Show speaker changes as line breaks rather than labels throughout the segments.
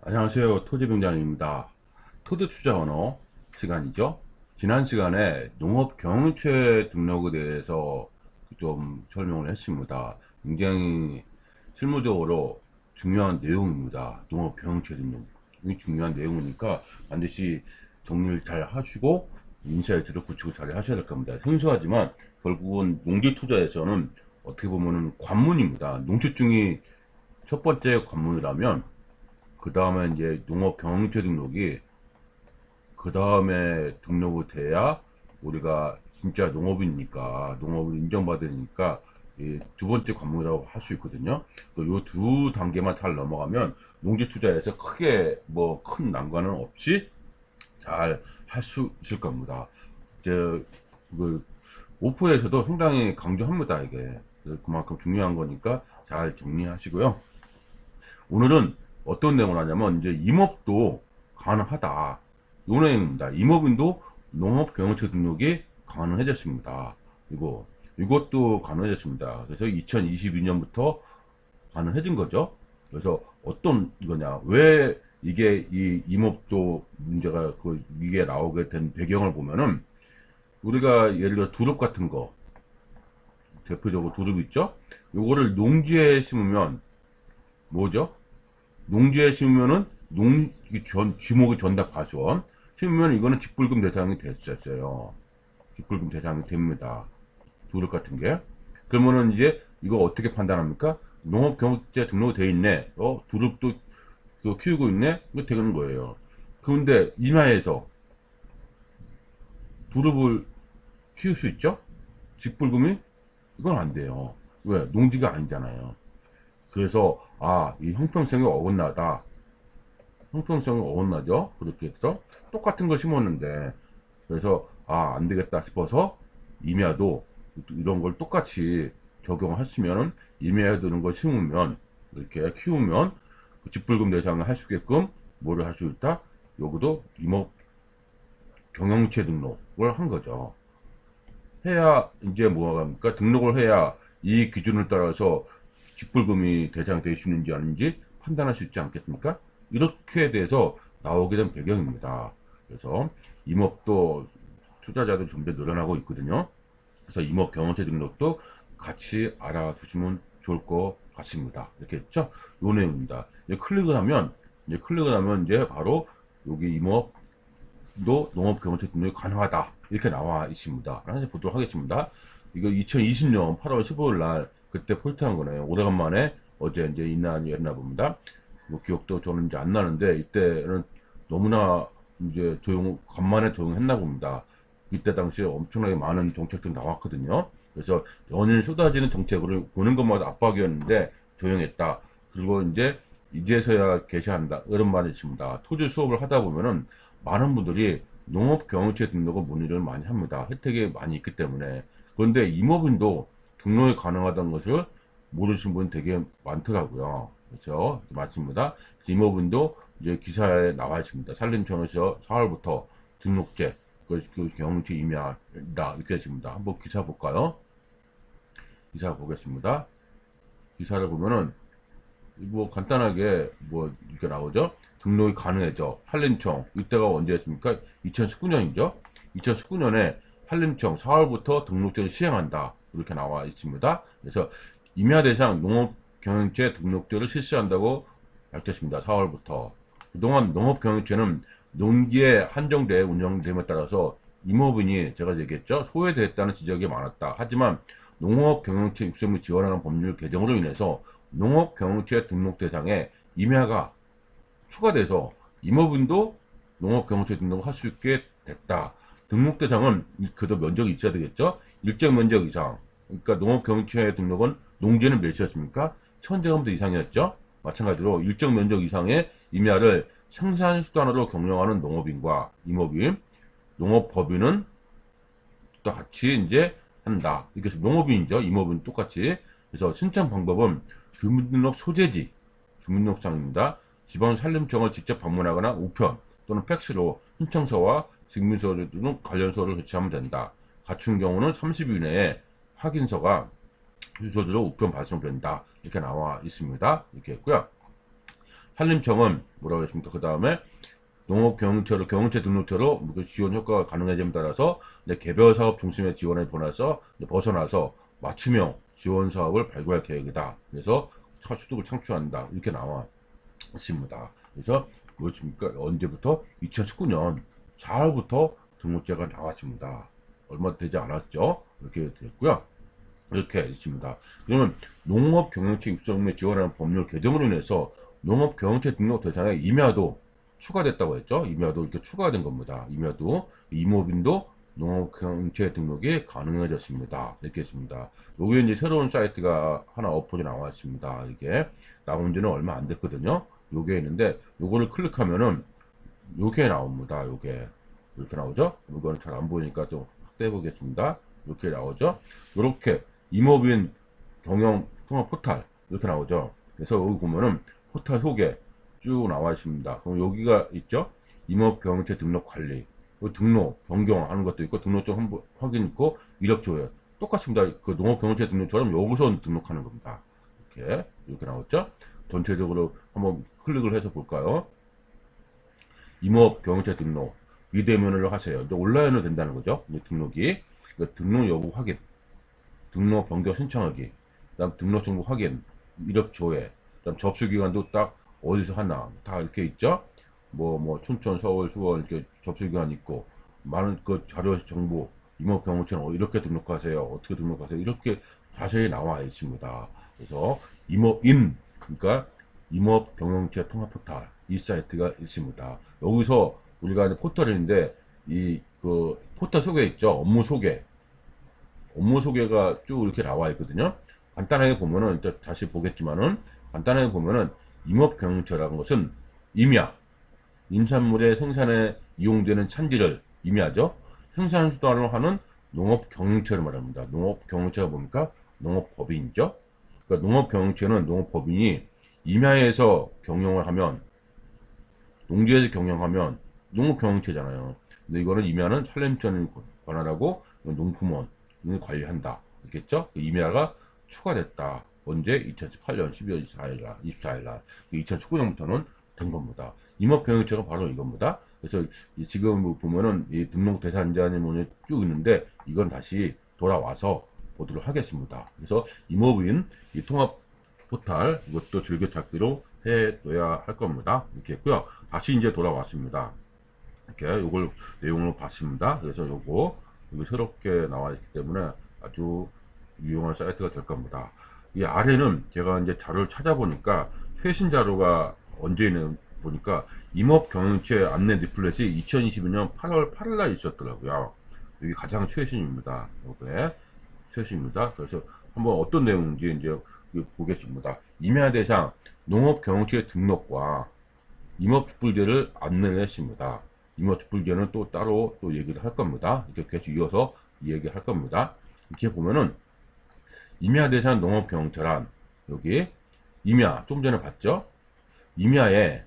안녕하세요. 토지병장입니다. 토지 투자 언어 시간이죠. 지난 시간에 농업 경영체 등록에 대해서 좀 설명을 했습니다. 굉장히 실무적으로 중요한 내용입니다. 농업 경영체 등록이 중요한 내용이니까 반드시 정리를 잘 하시고 인사이트를 구축을 잘 하셔야 될 겁니다. 생소하지만 결국은 농지 투자에서는 어떻게 보면은 관문입니다. 농지증이 첫 번째 관문이라면 그 다음에 이제 농업 경영체 등록이 그 다음에 등록이 돼야 우리가 진짜 농업이니까 농업을 인정받으니까 두 번째 관문이라고 할 수 있거든요. 요 두 단계만 잘 넘어가면 농지 투자에서 크게 뭐 큰 난관은 없이 잘 할 수 있을 겁니다. 이제 그 오프에서도 상당히 강조합니다. 이게 그만큼 중요한 거니까 잘 정리하시고요. 오늘은 어떤 내용을 하냐면 이제 임업도 가능하다. 요 내용입니다. 임업인도 농업 경영체 등록이 가능해졌습니다. 이것도 가능해졌습니다. 그래서 2022년부터 가능해진 거죠. 그래서 어떤 거냐, 왜 이게 이 임업도 문제가 이게 나오게 된 배경을 보면은 우리가 예를 들어 두릅 같은 거 대표적으로 두릅 있죠. 요거를 농지에 심으면 뭐죠? 농지에 심으면은 지목이 전답 과수원 심으면 이거는 직불금 대상이 됐었어요. 직불금 대상이 됩니다. 두릅 같은 게. 그러면은 이제 이거 어떻게 판단합니까? 농업경영체 등록이 돼 있네. 두릅도 키우고 있네. 이거 되는 거예요. 그런데 임야에서 두릅을 키울 수 있죠? 직불금이 이건 안 돼요. 왜? 농지가 아니잖아요. 그래서 이 형평성이 어긋나다. 형평성이 어긋나죠. 그렇게 해서 똑같은 거 심었는데 그래서 안 되겠다 싶어서 임야도 이런 걸 똑같이 적용하시면 임야에 드는 걸 심으면 이렇게 키우면 그 직불금 대상을 할 수 있게끔 뭐를 할 수 있다? 여기도 임업 경영체 등록을 한 거죠. 해야 이제 뭐가 합니까? 등록을 해야 이 기준을 따라서 직불금이 대상이 될 수 있는지 아닌지 판단할 수 있지 않겠습니까? 이렇게 돼서 나오게 된 배경입니다. 그래서 임업도 투자자들 점점 늘어나고 있거든요. 그래서 임업 경영체 등록도 같이 알아두시면 좋을 것 같습니다. 이렇게 했죠? 요 내용입니다. 클릭을 하면 이제 바로 여기 임업도 농업 경영체 등록이 가능하다. 이렇게 나와 있습니다. 하나씩 보도록 하겠습니다. 이거 2020년 8월 15일 날 그때 포스트한 거네요. 오래간만에 어제 이제 있나 봅니다. 뭐 기억도 저는 이제 안 나는데 이때는 너무나 이제 간만에 조용했나 봅니다. 이때 당시에 엄청나게 많은 정책들이 나왔거든요. 그래서 연일 쏟아지는 정책을 보는 것마다 압박이었는데 조용했다. 그리고 이제서야 개시한다. 이런 말이 있습니다. 토지 수업을 하다 보면은 많은 분들이 농업 경영체 등록을 문의를 많이 합니다. 혜택이 많이 있기 때문에. 그런데 임업인도 등록이 가능하다는 것을 모르시는 분 되게 많더라고요. 그렇죠? 맞습니다. 임업인도 이제 기사에 나와 있습니다. 산림청에서 4월부터 등록제, 그 경영체 임야다 이렇게 했습니다. 한번 기사 볼까요? 기사 보겠습니다. 기사를 보면은 뭐 간단하게 뭐 이렇게 나오죠. 등록이 가능해져. 한림청 이때가 언제였습니까? 2019년이죠. 2019년에 한림청 4월부터 등록제를 시행한다. 이렇게 나와 있습니다. 그래서 임야 대상 농업 경영체 등록제를 실시한다고 밝혔습니다. 4월부터. 그동안 농업 경영체는 농기에 한정돼 운영됨에 따라서 임업인이 제가 얘기했죠. 소외됐다는 지적이 많았다. 하지만 농업 경영체 육성을 지원하는 법률 개정으로 인해서 농업 경영체 등록 대상에 임야가 추가돼서 임업인도 농업 경영체 등록을 할 수 있게 됐다. 등록 대상은 그도 면적이 있어야 되겠죠. 일정 면적 이상. 그러니까 농업 경영체 등록은 농지는 몇이었습니까? 1000제곱미터 이상이었죠. 마찬가지로 일정 면적 이상의 임야를 생산 수단으로 경영하는 농업인과 임업인, 농업법인은 또 같이 이제 한다. 이게 농업인이죠. 임업인 똑같이. 그래서 신청 방법은 주민등록 소재지, 주민등록상입니다. 지방산림청을 직접 방문하거나 우편 또는 팩스로 신청서와 증명서 등 관련서를 제출하면 된다. 갖춘 경우는 30일 내에 확인서가 주소지로 우편 발송된다. 이렇게 나와 있습니다. 이렇게 했고요. 산림청은 뭐라고 했습니까? 그 다음에 농업경영체로 경영체 등록체로 지원 효과가 가능해짐에 따라서 개별 사업 중심의 지원에 벗어나서 맞춤형 지원 사업을 발굴할 계획이다. 그래서 소득을 창출한다. 이렇게 나와 있습니다. 그래서 무엇입니까? 언제부터? 2019년 4월부터 등록제가 나왔습니다. 얼마 되지 않았죠? 이렇게 됐고요. 이렇게 있습니다. 그러면 농업경영체 육성 및 지원하는 법률 개정으로 인해서 농업경영체 등록 대상에 임야도 추가됐다고 했죠. 임야도 이렇게 추가된 겁니다. 임야도 임업인도 농업경영체 등록이 가능해졌습니다. 이렇게 했습니다. 요게 이제 새로운 사이트가 하나 업로드 나왔습니다. 이게 나온 지는 얼마 안 됐거든요. 요게 있는데 요거를 클릭하면은 요게 나옵니다. 요게 이렇게 나오죠. 이거는 잘 안 보이니까 좀 확대해 보겠습니다. 이렇게 나오죠. 이렇게 임업인 경영 통합 포탈 이렇게 나오죠. 그래서 여기 보면은 포탈 소개 쭉 나와 있습니다. 그럼 여기가 있죠. 임업 경영체 등록 관리, 등록 변경하는 것도 있고 등록증 확인 있고 이력 조회 똑같습니다. 그 농업 경영체 등록처럼 여기서 등록하는 겁니다. 이렇게 나왔죠. 전체적으로 한번 클릭을 해서 볼까요? 임업 경영체 등록 비대면으로 하세요. 이제 온라인으로 된다는 거죠. 등록이 등록 여부 확인, 등록 변경 신청하기, 그다음 등록 정보 확인, 이력 조회, 그다음 접수 기간도 딱 어디서 하나 다 이렇게 있죠. 뭐 춘천, 서울, 수원 이렇게 접수 기간 있고 많은 그 자료 정보 임업 경영처럼 이렇게 등록하세요. 어떻게 등록하세요. 이렇게 자세히 나와 있습니다. 그래서 임업인 그러니까 임업 경영체 통합 포탈 이 사이트가 있습니다. 여기서 우리가 포털인데 이 그 포털 소개 있죠. 업무 소개가 쭉 이렇게 나와 있거든요. 간단하게 보면은 이제 다시 보겠지만은 간단하게 보면은 임업 경영체라는 것은 임야 임산물의 생산에 이용되는 찬지를 임야죠. 생산 수단으로 하는 농업 경영체를 말합니다. 농업 경영체가 뭡니까? 농업법인이죠. 그러니까 농업 경영체는 농업법인이 임야에서 경영을 하면 농지에서 경영하면 농업 경영체잖아요. 근데 이거는 임야는 산림청이 관할하고 농품원이 관리한다. 알겠죠? 임야가 추가됐다. 언제? 2018년 12월 24일날 2019년부터는 된 겁니다. 임업경영체가 바로 이겁니다. 그래서 지금 보면은 이 등록 대상자님 오늘 쭉 있는데 이건 다시 돌아와서 보도록 하겠습니다. 그래서 임업인 이 통합 포탈 이것도 즐겨찾기로 해둬야 할 겁니다. 이렇게 했고요. 다시 이제 돌아왔습니다. 이렇게 요걸 내용을 봤습니다. 그래서 요거 새롭게 나와 있기 때문에 아주 유용한 사이트가 될 겁니다. 이 아래는 제가 이제 자료를 찾아보니까 최신 자료가 언제 있는 보니까 임업 경영체 안내 리플렛이 2022년 8월 8일날 있었더라고요. 여기 가장 최신입니다. 이게 최신입니다. 그래서 한번 어떤 내용인지 이제 보겠습니다. 임야 대상 농업 경영체 등록과 임업 뒷불제를 안내를 했습니다. 임업 뒷불제는 또 따로 또 얘기를 할 겁니다. 이렇게 계속 이어서 얘기할 겁니다. 이렇게 보면은 임야 대상 농업 경영체란 여기 임야 좀 전에 봤죠? 임야에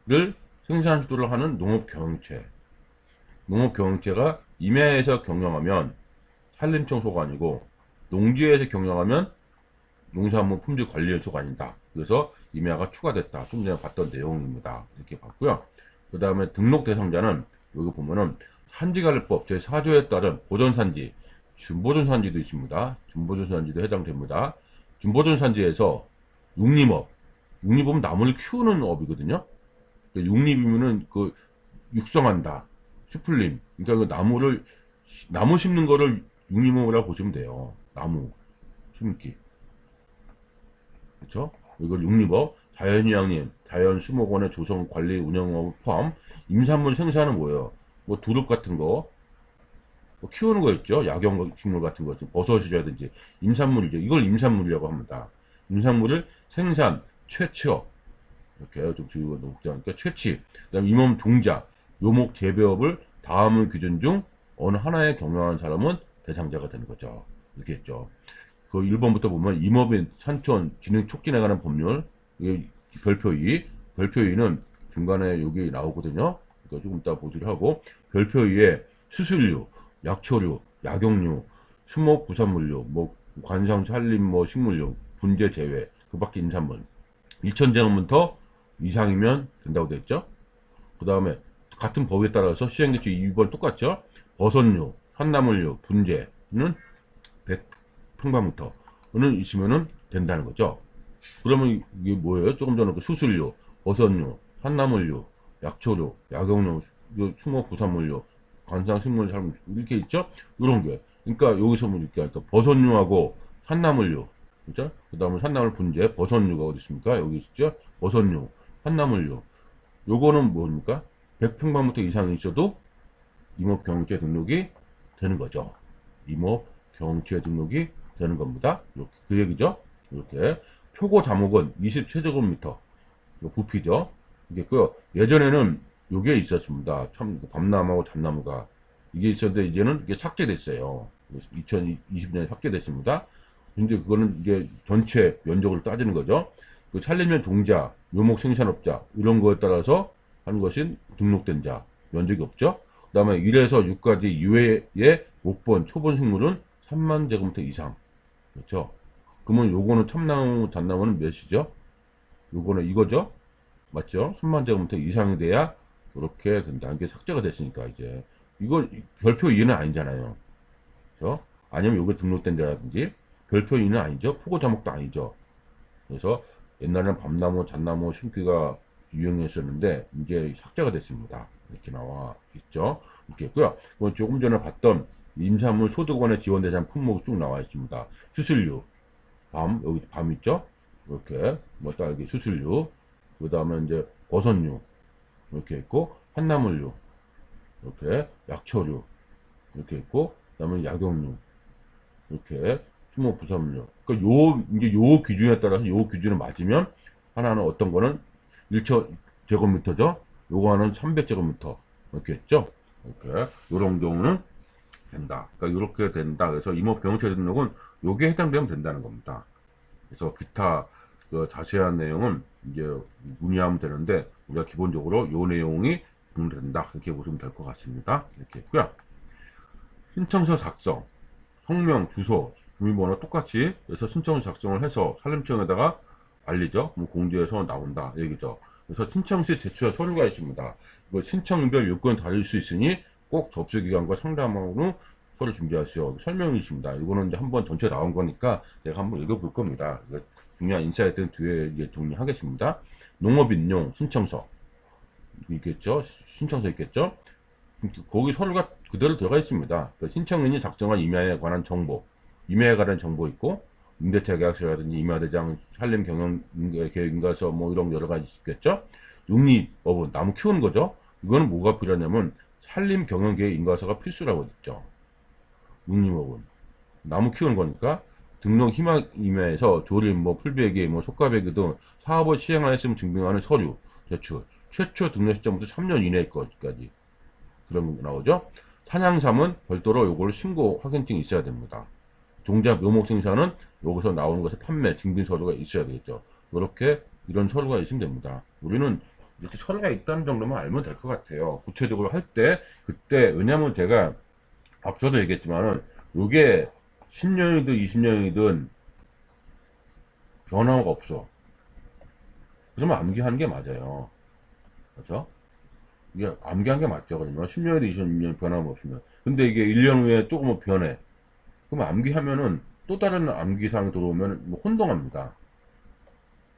를 생산 수도를 하는 농업 경영체. 농업 경영체가 임야에서 경영하면 산림청소가 아니고 농지에서 경영하면 농산물 품질 관리소가 아니다. 그래서 임야가 추가됐다. 좀 전에 봤던 내용입니다. 이렇게 봤고요. 그 다음에 등록 대상자는 여기 보면은 산지관리법 제4조에 따른 보존산지, 준보존산지도 있습니다. 준보존산지도 해당됩니다. 준보존산지에서 육림업은 나무를 키우는 업이거든요. 육림이면은 그 육성한다, 수풀림. 그러니까 그 나무 심는 거를 육림업이라고 보시면 돼요. 나무 심기. 그렇죠? 이걸 육림업, 자연휴양림, 자연수목원의 조성, 관리, 운영업 포함. 임산물 생산은 뭐예요? 뭐 두릅 같은 거, 뭐 키우는 거 있죠? 약용식물 같은 거, 버섯이라든지 임산물이죠. 이걸 임산물이라고 합니다. 임산물을 생산, 채취업 이렇게 좀 주의가 높다니까 채취, 그다음 임업 종자, 묘목 재배업을 다음의 규정 중 어느 하나에 경영하는 사람은 대상자가 되는 거죠. 이렇게 했죠. 그 1번부터 보면 임업인 산촌 진흥 촉진해 가는 법률 별표 2, 별표 2는 중간에 여기 나오거든요. 그러니까 조금 이따 보도록 하고 별표 2에 수술류, 약초류, 약용류, 수목 부산물류, 뭐 관상 산림 뭐 식물류, 분재 제외, 그 밖에 임산물 2,000제곱미터 이상이면 된다고 되어 있죠. 그 다음에 같은 법에 따라서 시행규칙 2번 똑같죠. 버섯류, 산나물류, 분재는 100평방미터는 있으면 된다는 거죠. 그러면 이게 뭐예요? 조금 전에 그 수술류, 버섯류, 산나물류, 약초류, 약용류, 숭어 부산물류, 관상식물 잘 이렇게 있죠? 이런 게. 그러니까 여기서 뭐 이렇게 할까? 버섯류하고 산나물류, 그죠? 그 다음에 산나물 분재, 버섯류가 어디 있습니까? 여기 있죠? 버섯류, 산나물류. 요거는 뭡니까? 100평방미터 이상 있어도 임업경제 등록이 되는 거죠. 임업경제 등록이 되는 겁니다. 이렇게 그 얘기죠. 이렇게 표고 다목은 20세제곱미터 부피죠. 이게고요. 예전에는 요게 있었습니다. 참 밤나무하고 잣나무가 이게 있었는데 이제는 이게 삭제됐어요. 2020년에 삭제됐습니다. 근데 그거는 이게 전체 면적을 따지는 거죠. 그 산림면 종자, 묘목 생산업자 이런 거에 따라서 하는 것이 등록된 자 면적이 없죠. 그 다음에 1에서 6까지 이외의 목본, 초본 식물은 3만 제곱미터 이상. 그렇죠. 그러면 요거는 참나무, 잣나무는 몇이죠? 요거는 이거죠? 맞죠? 3만 제곱미터 이상이 돼야 이렇게 된다. 이게 삭제가 됐으니까 이제. 이거 별표 2는 아니잖아요. 그렇죠? 아니면 요게 등록된 자라든지 별표 2는 아니죠. 포고 자목도 아니죠. 그래서 옛날에는 밤나무, 잣나무 심기가 유행했었는데 이제 삭제가 됐습니다. 이렇게 나와 있죠. 이렇게 있고요. 조금 전에 봤던 임산물 소득원의 지원 대상 품목이 쭉 나와 있습니다. 수술류, 밤 여기 밤 있죠. 이렇게 뭐 딸기 수술류, 그 다음에 이제 버섯류 이렇게 있고 한나물류 이렇게 약초류 이렇게 있고 그다음에 약용류 이렇게 수목 부산류. 그러니까 요 이제 요 기준에 따라서 요 기준을 맞으면 하나는 어떤 거는 1제곱미터죠. 요거는 300제곱미터 이렇게 했죠. 이렇게 요런 경우는 된다. 그러니까 이렇게 된다. 그래서 임업경영처 등록은 요게 해당되면 된다는 겁니다. 그래서 기타 그 자세한 내용은 이제 문의하면 되는데 우리가 기본적으로 요 내용이 등록된다 이렇게 보시면 될 것 같습니다. 이렇게 있고요. 신청서 작성, 성명, 주소, 주민번호 똑같이 해서 신청서 작성을 해서 산림청에다가 알리죠. 그럼 공지에서 나온다 얘기죠. 그래서 신청 시 제출할 서류가 있습니다. 신청별 요건이 다를 수 있으니 꼭 접수기관과 상담하고 서류 준비하시오. 설명이 있습니다. 이거는 이제 한번 전체 나온 거니까 제가 한번 읽어볼 겁니다. 중요한 인사이트는 뒤에 이제 정리하겠습니다. 농업인용 신청서 있겠죠. 신청서 있겠죠. 거기 서류가 그대로 들어가 있습니다. 신청인이 작성한 임야에 관한 정보, 임야에 관한 정보 있고 임대차 계약서라든지 임야대장 산림 경영 계획 인가서 뭐 이런 여러 가지 있겠죠. 육립법은 나무 키우는 거죠. 이거는 뭐가 필요하냐면 산림 경영 계획 인가서가 필수라고 했죠. 육립법은 나무 키우는 거니까 등록 희망 임야에서 조림, 뭐 풀베기, 뭐 속가베기 등 사업을 시행하였음을 증명하는 서류 제출. 최초 등록 시점부터 3년 이내 것까지 그런 거 나오죠. 사냥삼은 별도로 요걸 신고 확인증이 있어야 됩니다. 종자 묘목 생산은 여기서 나오는 것에 판매 증빙 서류가 있어야 되겠죠. 이렇게 이런 서류가 있으면 됩니다. 우리는 이렇게 서류가 있다는 정도만 알면 될 것 같아요. 구체적으로 할 때 그때 왜냐면 제가 앞서도 얘기했지만은 요게 10년이든 20년이든 변화가 없어. 그러면 암기하는 게 맞아요. 그렇죠? 이게 암기한 게 맞죠. 그러면 10년에도 20년 변함없으면. 근데 이게 1년 후에 조금 변해. 그럼 암기하면은 또 다른 암기사항이 들어오면 뭐 혼동합니다.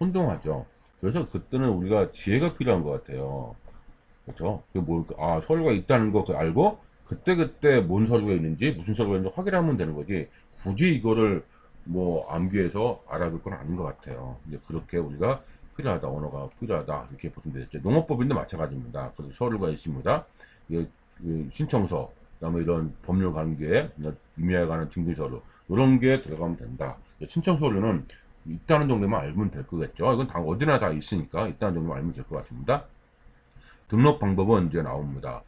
혼동하죠. 그래서 그때는 우리가 지혜가 필요한 것 같아요. 그렇죠? 서류가 있다는 거 알고 그때그때 뭔 서류가 있는지 무슨 서류가 있는지 확인하면 되는 거지. 굳이 이거를 뭐 암기해서 알아둘 건 아닌 것 같아요. 이제 그렇게 우리가 필요하다, 언어가 필요하다 이렇게 보시면 되겠죠. 농업법인도 마찬가지입니다. 그래서 서류가 있습니다. 신청서, 그다음에 이런 법률 관계, 임야에 관한 증빙 서류 이런 게 들어가면 된다. 신청 서류는 있다는 정도만 알면 될 거겠죠. 이건 다 어디나 다 있으니까 있다는 정도만 알면 될 것 같습니다. 등록 방법은 이제 나옵니다.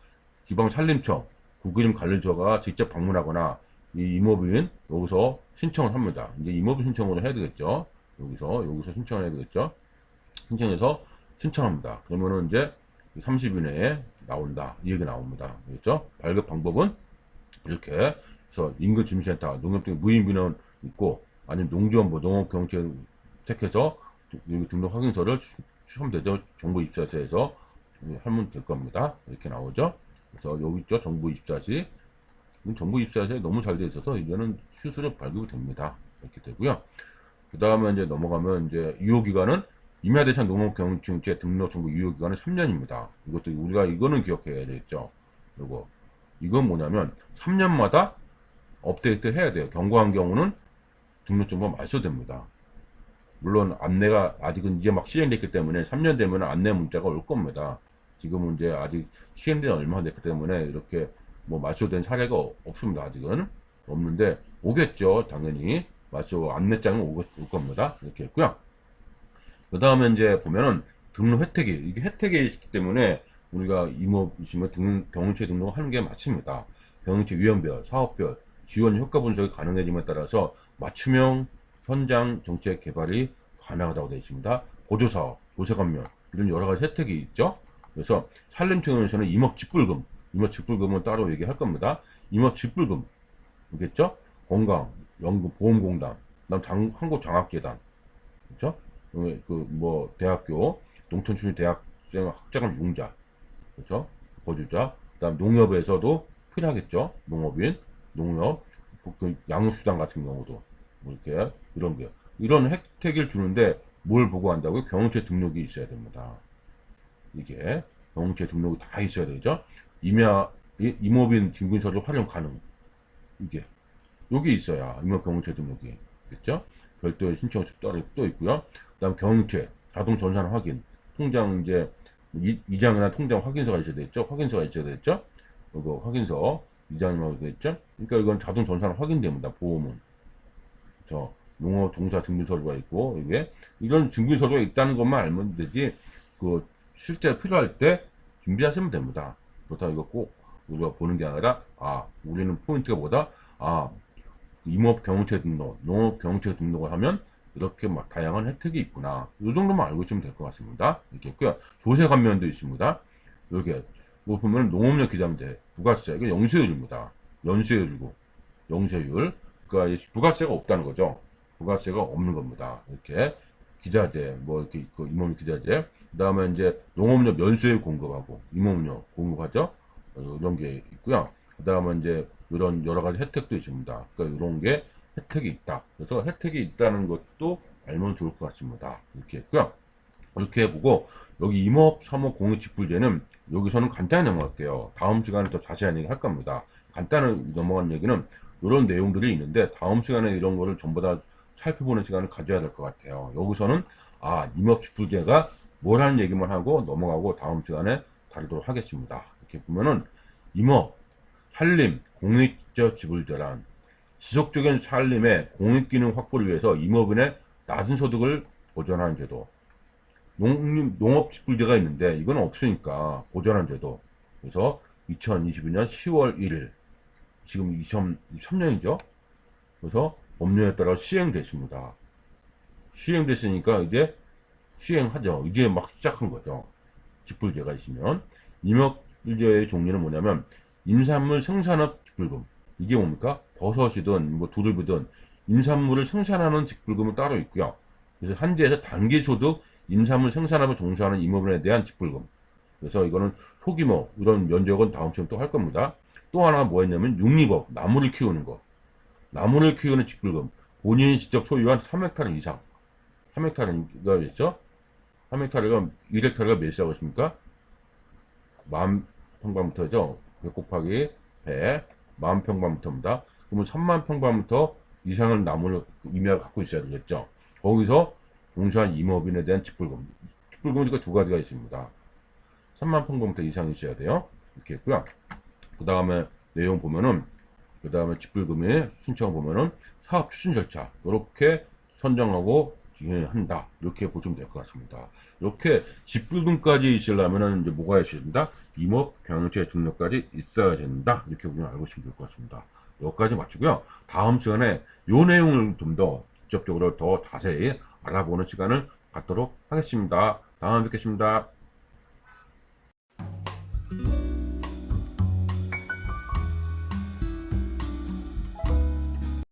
지방산림청, 국유림 관리처가 직접 방문하거나 이 임업인 여기서 신청을 합니다. 이제 임업인 신청으로 해야 되겠죠. 여기서 신청을 해야 되겠죠. 신청해서 신청합니다. 그러면은 이제 30일 내에 나온다. 이 얘기 나옵니다. 그렇죠? 발급 방법은 이렇게 해서 인근 주민센터, 농협 등 무인민원 있고 아니면 농지원부, 농업경찰 택해서 여기 등록 확인서를 하면 되죠. 정부 입사처에서 하면 될 겁니다. 이렇게 나오죠. 그래서 여기 있죠. 정부 입사시. 정부 입사시에 너무 잘 돼 있어서 이제는 수수료 발급이 됩니다. 이렇게 되고요. 그 다음에 이제 넘어가면 이제 유효기간은 임야대상 농업경영체 등록 정보 유효기간은 3년입니다. 이것도 우리가 이거는 기억해야 되겠죠. 요거 이건 뭐냐면 3년마다 업데이트 해야 돼요. 경고한 경우는 등록정보가 말소됩니다. 물론 안내가 아직은 이제 막 시행됐기 때문에 3년 되면 안내 문자가 올 겁니다. 지금은 이제 아직 시행된 얼마 됐기 때문에 이렇게 뭐 말소된 사례가 없습니다. 아직은 없는데 오겠죠. 당연히 말소 안내장은 올 겁니다. 이렇게 했고요. 그 다음에 이제 보면은 등록 혜택이 이게 혜택이 있기 때문에 우리가 임업이시면 경영체 등록을 하는 게 맞습니다. 경영체 유형별, 사업별, 지원 효과 분석이 가능해짐에 따라서 맞춤형 현장 정책 개발이 가능하다고 되어 있습니다. 보조사업, 조세감면 이런 여러 가지 혜택이 있죠. 그래서 산림청에서는 임업 직불금은 따로 얘기할 겁니다. 임업 직불금, 알겠죠? 건강, 연금, 보험공단, 그다음 한국장학재단, 그렇죠? 뭐 대학교, 농촌출신 대학생 학자금 융자, 그렇죠? 거주자, 그다음 농협에서도 필요하겠죠? 농업인, 농협, 그 양수당 같은 경우도 뭐 이렇게 이런 혜택을 주는데 뭘 보고 한다고요? 경영체 등록이 있어야 됩니다. 이게 경영체 등록이 다 있어야 되죠. 임업인 증빙서류 활용 가능. 이게 여기 있어야 임업 경영체 등록이 있겠죠. 별도의 신청 따로 또 있고요. 그다음 경영체 자동 전산 확인, 통장 이제 이장이나 통장 확인서가 있어야 되겠죠. 확인서가 있어야 되겠죠. 이거 확인서 이장이라고 되겠죠. 그러니까 이건 자동 전산 확인됩니다. 보험은 저 농업 종사 증빙서류가 있고 이게 이런 증빙서류가 있다는 것만 알면 되지 그 실제 필요할 때 준비하시면 됩니다. 그렇다고 이거 꼭 우리가 보는 게 아니라 우리는 포인트가 뭐다? 임업 경영체 등록, 농업 경영체 등록을 하면 이렇게 막 다양한 혜택이 있구나. 이 정도만 알고 있으면 될 것 같습니다. 이렇게 있고요. 조세 감면도 있습니다. 이렇게 뭐 보면 농업용 기자재, 부가세, 이거 영세율입니다. 연세율이고 영세율. 그러니까 부가세가 없다는 거죠. 부가세가 없는 겁니다. 이렇게 기자재, 뭐 이렇게 임업용 기자재. 그다음에 이제 농업용 면세율 공급하고 임업용 공급하죠. 이런 게 있고요. 그다음에 이제 이런 여러 가지 혜택도 있습니다. 그러니까 이런 게 혜택이 있다. 그래서 혜택이 있다는 것도 알면 좋을 것 같습니다. 이렇게 했고요. 이렇게 해보고 여기 임업, 사목, 공익직불제는 여기서는 간단히 넘어갈게요. 다음 시간에 더 자세한 얘기 할 겁니다. 간단히 넘어간 얘기는 이런 내용들이 있는데 다음 시간에 이런 거를 전부 다 살펴보는 시간을 가져야 될 것 같아요. 여기서는 임업직불제가 뭐라는 얘기만 하고 넘어가고 다음 시간에 다루도록 하겠습니다. 이렇게 보면은 임업, 산림, 공익적 지불제란 지속적인 산림의 공익기능 확보를 위해서 임업인의 낮은 소득을 보전하는 제도. 농업직불제가 있는데 이건 없으니까 보전하는 제도. 그래서 2022년 10월 1일 지금 2023년이죠. 그래서 법률에 따라 시행됐습니다. 시행됐으니까 이제 시행하죠. 이제 막 시작한 거죠. 직불제가 있으면 임업직불제의 종류는 뭐냐면 임산물 생산업 직불금. 이게 뭡니까? 버섯이든 뭐 두릅이든 임산물을 생산하는 직불금은 따로 있고요. 그래서 한지에서 단기소득 임산물 생산업을 종사하는 임업인에 대한 직불금. 그래서 이거는 소규모 이런 면적은 다음 시간에 또 할 겁니다. 또 하나 뭐였냐면 육립업, 나무를 키우는 거. 나무를 키우는 직불금. 본인이 직접 소유한 3헥타르 이상. 3헥타르가 있죠? 3헥타르가 1헥타르가 몇이라고 했습니까? 10,000평방미터죠. 100 곱하기 100 10,000평방미터입니다. 그러면 30,000평방미터 이상의 나무를 임야가 갖고 있어야 되겠죠. 거기서 종사한 임업인에 대한 직불금. 직불금은 두 가지가 있습니다. 30,000평방미터 이상 있어야 돼요. 이렇게 했고요. 그 다음에 내용 보면은 그 다음에 직불금의 신청 보면은 사업 추진 절차 이렇게 선정하고 진행한다. 이렇게 보시면 될 것 같습니다. 이렇게 직불금까지 있으려면은 이제 뭐가 있어야 된다? 임업 경영체 등록까지 있어야 된다. 이렇게 보면 알고 있으면 될 것 같습니다. 여기까지 마치고요. 다음 시간에 이 내용을 좀 더 직접적으로 더 자세히 알아보는 시간을 갖도록 하겠습니다. 다음에 뵙겠습니다.